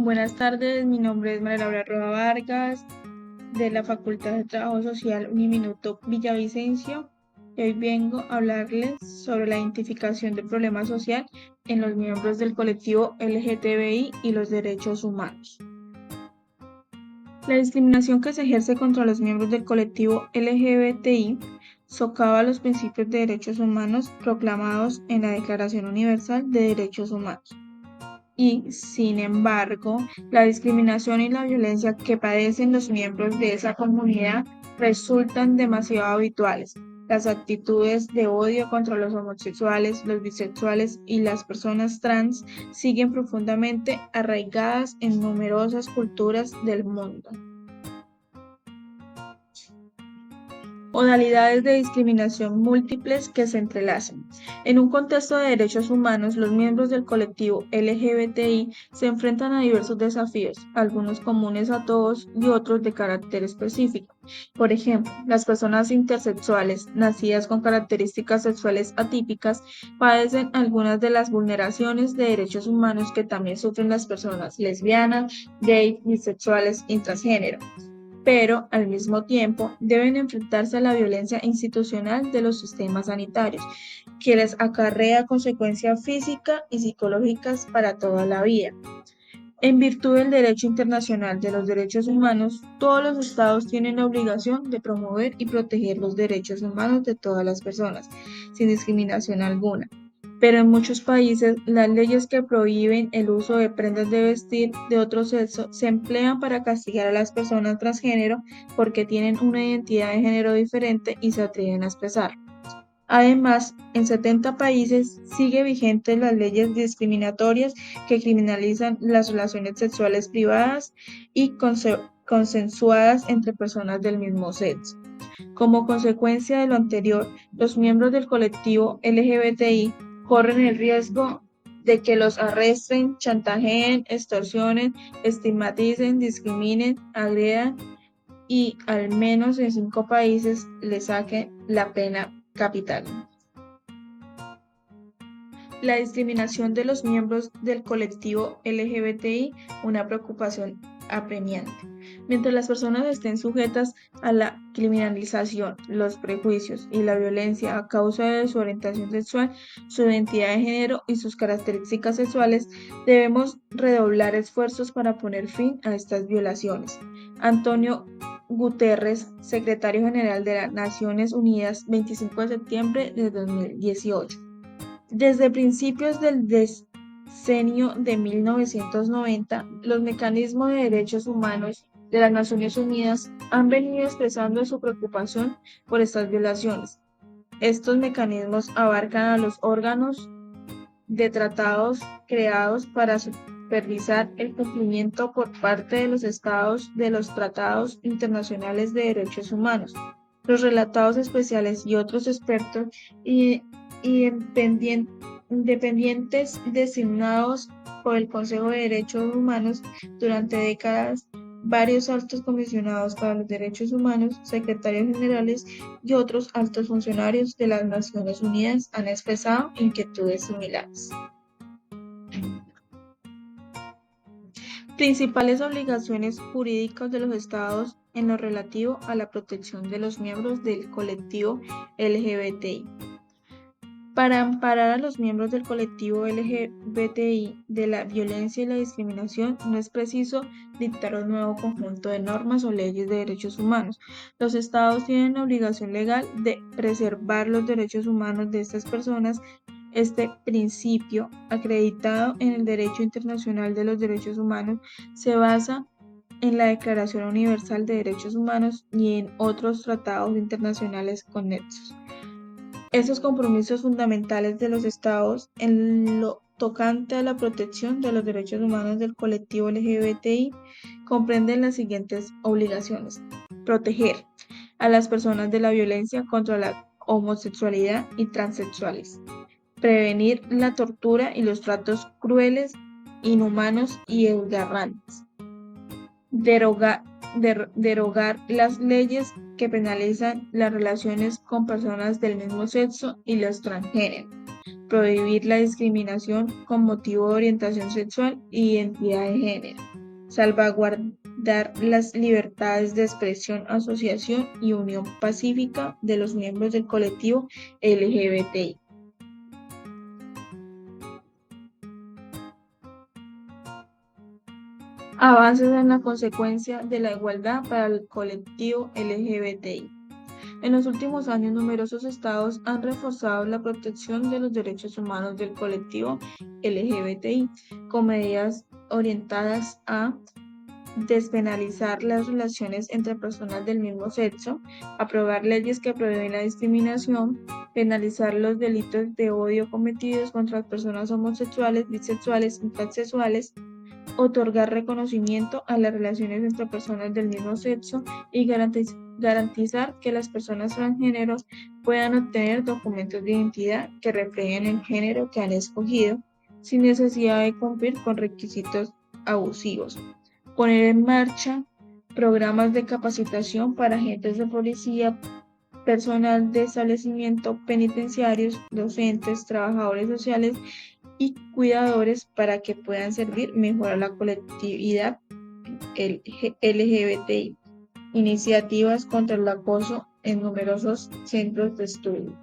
Buenas tardes, mi nombre es María Laura Roa Vargas, de la Facultad de Trabajo Social Uniminuto Villavicencio. Y hoy vengo a hablarles sobre la identificación del problema social en los miembros del colectivo LGTBI y los derechos humanos. La discriminación que se ejerce contra los miembros del colectivo LGBTI socava los principios de derechos humanos proclamados en la Declaración Universal de Derechos Humanos. Y, sin embargo, la discriminación y la violencia que padecen los miembros de esa comunidad resultan demasiado habituales. Las actitudes de odio contra los homosexuales, los bisexuales y las personas trans siguen profundamente arraigadas en numerosas culturas del mundo. Modalidades de discriminación múltiples que se entrelazan. En un contexto de derechos humanos, los miembros del colectivo LGBTI se enfrentan a diversos desafíos, algunos comunes a todos y otros de carácter específico. Por ejemplo, las personas intersexuales, nacidas con características sexuales atípicas, padecen algunas de las vulneraciones de derechos humanos que también sufren las personas lesbianas, gays, bisexuales y transgénero, pero al mismo tiempo deben enfrentarse a la violencia institucional de los sistemas sanitarios, que les acarrea consecuencias físicas y psicológicas para toda la vida. En virtud del derecho internacional de los derechos humanos, todos los estados tienen la obligación de promover y proteger los derechos humanos de todas las personas, sin discriminación alguna. Pero en muchos países, las leyes que prohíben el uso de prendas de vestir de otro sexo se emplean para castigar a las personas transgénero porque tienen una identidad de género diferente y se atreven a expresar. Además, en 70 países sigue vigentes las leyes discriminatorias que criminalizan las relaciones sexuales privadas y consensuadas entre personas del mismo sexo. Como consecuencia de lo anterior, los miembros del colectivo LGBTI corren el riesgo de que los arresten, chantajeen, extorsionen, estigmaticen, discriminen, agredan y al menos en 5 países les saquen la pena capital. La discriminación de los miembros del colectivo LGBTI, una preocupación apremiante. Mientras las personas estén sujetas a la criminalización, los prejuicios y la violencia a causa de su orientación sexual, su identidad de género y sus características sexuales, debemos redoblar esfuerzos para poner fin a estas violaciones. Antonio Guterres, secretario general de las Naciones Unidas, 25 de septiembre de 2018. Desde principios del decenio de 1990, los mecanismos de derechos humanos de las Naciones Unidas han venido expresando su preocupación por estas violaciones. Estos mecanismos abarcan a los órganos de tratados creados para supervisar el cumplimiento por parte de los estados de los tratados internacionales de derechos humanos, los relatados especiales y otros expertos independientes designados por el Consejo de Derechos Humanos durante décadas. Varios altos comisionados para los derechos humanos, secretarios generales y otros altos funcionarios de las Naciones Unidas han expresado inquietudes similares. Principales obligaciones jurídicas de los Estados en lo relativo a la protección de los miembros del colectivo LGBTI. Para amparar a los miembros del colectivo LGBTI de la violencia y la discriminación, no es preciso dictar un nuevo conjunto de normas o leyes de derechos humanos. Los Estados tienen la obligación legal de preservar los derechos humanos de estas personas. Este principio, acreditado en el derecho internacional de los derechos humanos, se basa en la Declaración Universal de Derechos Humanos y en otros tratados internacionales conexos. Estos compromisos fundamentales de los Estados en lo tocante a la protección de los derechos humanos del colectivo LGBTI comprenden las siguientes obligaciones: proteger a las personas de la violencia contra la homosexualidad y transexuales, prevenir la tortura y los tratos crueles, inhumanos y desgarrantes, derogar las leyes que penalizan las relaciones con personas del mismo sexo y los transgénero, prohibir la discriminación con motivo de orientación sexual y identidad de género, salvaguardar las libertades de expresión, asociación y unión pacífica de los miembros del colectivo LGBTI. Avances en la consecuencia de la igualdad para el colectivo LGBTI. En los últimos años, numerosos estados han reforzado la protección de los derechos humanos del colectivo LGBTI con medidas orientadas a despenalizar las relaciones entre personas del mismo sexo, aprobar leyes que prohíben la discriminación, penalizar los delitos de odio cometidos contra las personas homosexuales, bisexuales y transexuales, otorgar reconocimiento a las relaciones entre personas del mismo sexo y garantizar que las personas transgéneros puedan obtener documentos de identidad que reflejen el género que han escogido sin necesidad de cumplir con requisitos abusivos. Poner en marcha programas de capacitación para agentes de policía, personal de establecimientos penitenciarios, docentes, trabajadores sociales y cuidadores para que puedan servir mejor a la colectividad LGBTI. Iniciativas contra el acoso en numerosos centros de estudio.